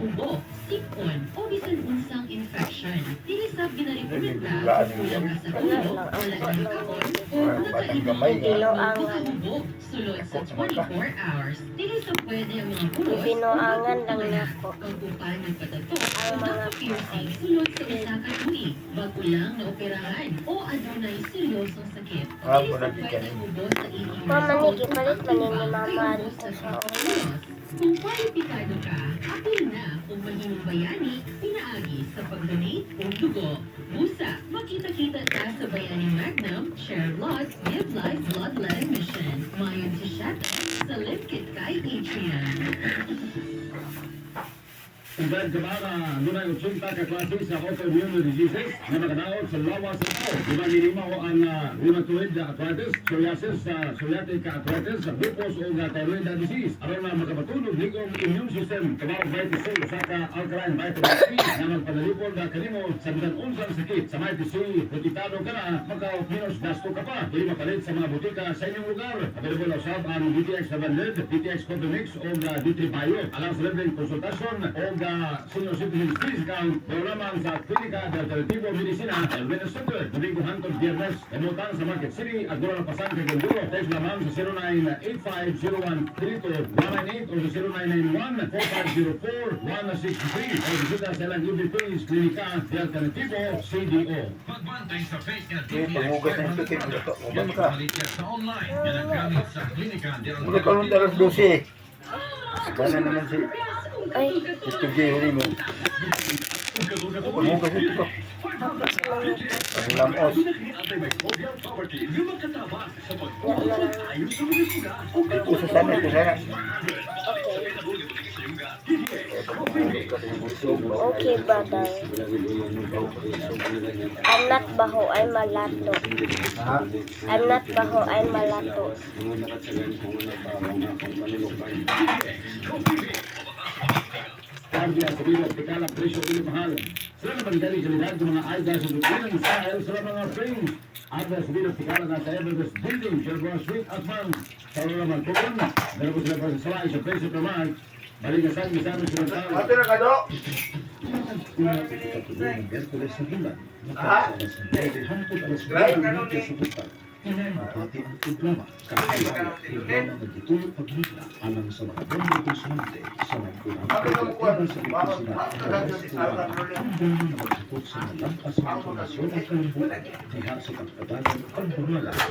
ubo, sipon, o bisan unsang infection. Dili sa ginareport na kulang ka sa tulo, wala na makaon, o nakainom ubo sulod sa 24 hours. Dili sa pwede ang mga pulos Binuangan lang nako. kung upang nagpatato Ang mga piercing sulod sa usa ka tuig, bago lang na operahan o adunay seryosong sakit. Dili sa pwede ubo sa inyong Mama, Niki, palit man ni Mama dito sa ulo. kung kwalipikado ka, apil na kung mahinong bayani, pinaagi sa pag-donate o dugo. Busa, makita-kita ka sa Bayani Magnum, Share Blood, Give Life Bloodletting Mission. Mayon si Shatta sa Lipkit kay Adrian. Ugad kamara, lunay 80 ka klase sa autoimmune diseases na nakadaot sa lawas sa tao. Diba nilimaw ang rheumatoid arthritis, psoriasis, psoriatic arthritis, lupus o thyroid disease. Aron na makapatulog ligong immune system, kabawag vitamin C, saka alkaline vitamin C na magpanalipod na kanimo sa bilang unsang sakit. Sa vitamin C, putitado ka na, maka-minus gasto ka pa. Dili mapalit sa mga butika sa inyong lugar. Available usab ang DTX 700, DTX Cotomix o D3 Bio. Alang sa libreng konsultasyon o senior citizens discount lamang sa Klinika de Alternativo Medicina El Venus Center. Domingo hangtod Biyernes, emutan sa Market City at Gura Pasan kay Ganduro. Text lamang sa 0985-0132-198 o sa 0991-4504-163 o bisita sa ilang UB Page Klinika de Alternativo CDO. Magbantay sa face niya Pamugas ng ticket mo ito. Uman ka. sa online na nagamit sa klinika de Ulo ka nung talas 12. Gana naman si Ay, Mr. Jerry mo. Pamugas ito ko. Ang lamos. Ito sa sana, ito sana. okay ba daw? I'm not baho, ay malato. Ha? I'm not baho, ay malato. Kardia sa bilo, tikala, presyo, ulo mahal. Sila naman dali kalidad ng mga ayda sa dutulang style sa mga frames. Arda sa bilo, tikala na sa Everest Building, Sherbrooke Street, Atman. Sa ulo naman tukon, dala ko sila pa sa salay sa presyo naman. Baligasan, misano sila tao. Ate na ka, Dok? Ha? Right? Pati ang programa kahit programa nagtutulong paghihila alang sa mga bomba konsulante sa nagkurang pagkakaiba sa lipusin ang nagtukot sa malampas na informasyon at kalimbutan diha sa pagpatagan at pagbuwala sa